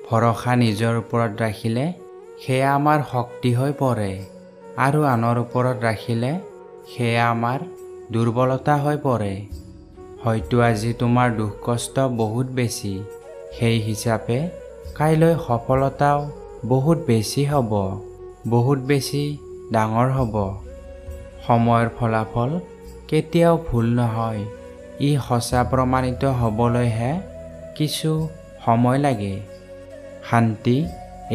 ভৰসা নিজৰ ওপৰত ৰাখিলে সেয়া আমাৰ শক্তি হৈ পৰে আৰু আনৰ ওপৰত ৰাখিলে সেয়া আমাৰ দুৰ্বলতা হৈ পৰে। হয়তো আজি তোমাৰ দুখ কষ্ট বহুত বেছি, সেই হিচাপে কাইলৈ সফলতাও বহুত বেছি হ'ব, বহুত বেছি ডাঙৰ হ'ব। সময়ৰ ফলাফল কেতিয়াও ভুল নহয়, ই সঁচা প্ৰমাণিত হ'বলৈহে কিছু সময় লাগে। শান্তি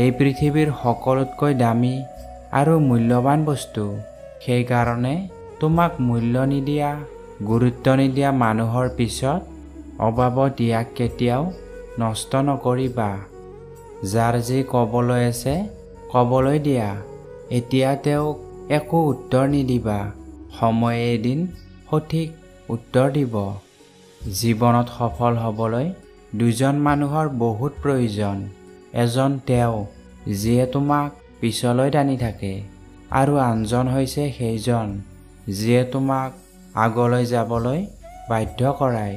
এই পৃথিৱীৰ সকলোতকৈ দামী আৰু মূল্যৱান বস্তু। সেইকাৰণে তোমাক মূল্য নিদিয়া, গুৰুত্ব নিদিয়া মানুহৰ পিছত অবাবত ইয়াক কেতিয়াও নষ্ট নকৰিবা। যাৰ যি ক'বলৈ আছে ক'বলৈ দিয়া, এতিয়া তেওঁক একো উত্তৰ নিদিবা, সময়ে এদিন সঠিক উত্তৰ দিব। জীৱনত সফল হ'বলৈ দুজন মানুহৰ বহুত প্ৰয়োজন। এজন তেওঁ যিয়ে তোমাক পিছলৈ টানি থাকে আৰু আনজন হৈছে সেইজন যিয়ে তোমাক আগলৈ যাবলৈ বাধ্য কৰায়।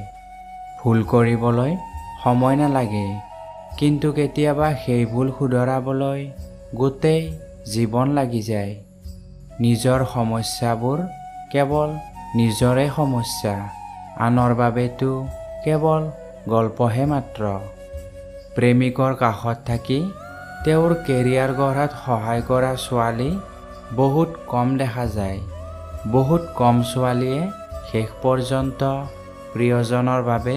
ভুল কৰিবলৈ সময় নালাগে, কিন্তু কেতিয়াবা সেই ভুল শুধৰাবলৈ গোটেই জীৱন লাগি যায়। নিজৰ সমস্যাবোৰ কেৱল নিজৰে সমস্যা, আনৰ বাবেতো কেৱল গল্পহে মাত্ৰ। প্ৰেমিকৰ কাষত থাকি তেওঁৰ কেৰিয়াৰ গঢ়াত সহায় কৰা ছোৱালী বহুত কম দেখা যায়। বহুত কম ছোৱালীয়ে শেষ পৰ্যন্ত প্ৰিয়জনৰ বাবে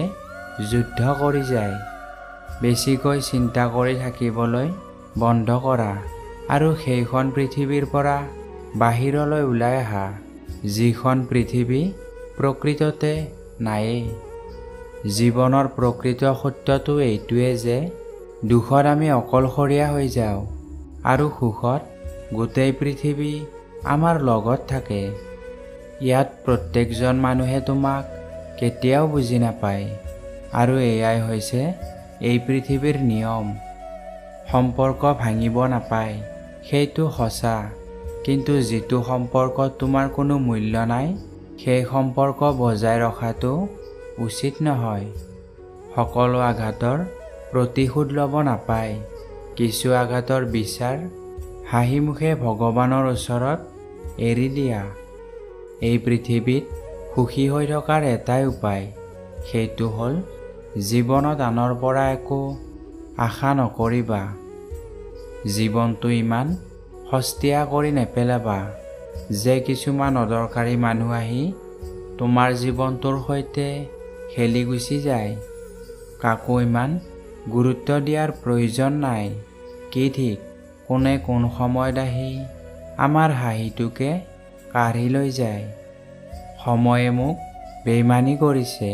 যুদ্ধ কৰি যায়। বেছিকৈ চিন্তা কৰি থাকিবলৈ বন্ধ কৰা আৰু সেইখন পৃথিৱীৰ পৰা বাহিৰলৈ ওলাই আহা, যিখন পৃথিৱী প্ৰকৃততে নায়েই। জীৱনৰ প্ৰকৃত সত্যটো এইটোৱে যে দুখত আমি অকলশৰীয়া হৈ যাওঁ আৰু সুখত গোটেই পৃথিৱী আমাৰ লগত থাকে। ইয়াত প্ৰত্যেকজন মানুহে তোমাক কেতিয়াও বুজি নাপায় আৰু এয়াই হৈছে এই পৃথিৱীৰ নিয়ম। সম্পৰ্ক ভাঙিব নাপায়, সেইটো সঁচা, কিন্তু যিটো সম্পৰ্কত তোমাৰ কোনো মূল্য নাই সেই সম্পৰ্ক বজাই ৰখাটো উচিত নহয়। সকলো আঘাতৰ প্ৰতিশোধ ল'ব নাপায়, কিছু আঘাতৰ বিচাৰ হাঁহিমুখে ভগৱানৰ ওচৰত এৰি দিয়া। এই পৃথিৱীত সুখী হৈ থকাৰ এটাই উপায়, সেইটো হ'ল জীৱনত আনৰ পৰা একো আশা নকৰিবা। জীৱনটো ইমান সস্তীয়া কৰি নেপেলাবা যে কিছুমান অদৰকাৰী মানুহ আহি তোমাৰ জীৱনটোৰ সৈতে খেলি গুচি যায়। কাকো ইমান গুৰুত্ব দিয়াৰ প্ৰয়োজন নাই। কি ঠিক কোনে কোন সময়ত আহি আমাৰ হাঁহিটোকে কাঢ়ি লৈ যায়। সময়ে মোক বেইমানি কৰিছে,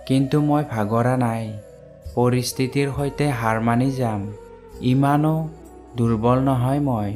কিন্তু মই ভাগৰা নাই। পৰিস্থিতিৰ সৈতে হাৰ মানি যাম, ইমানো দুৰ্বল নহয় মই।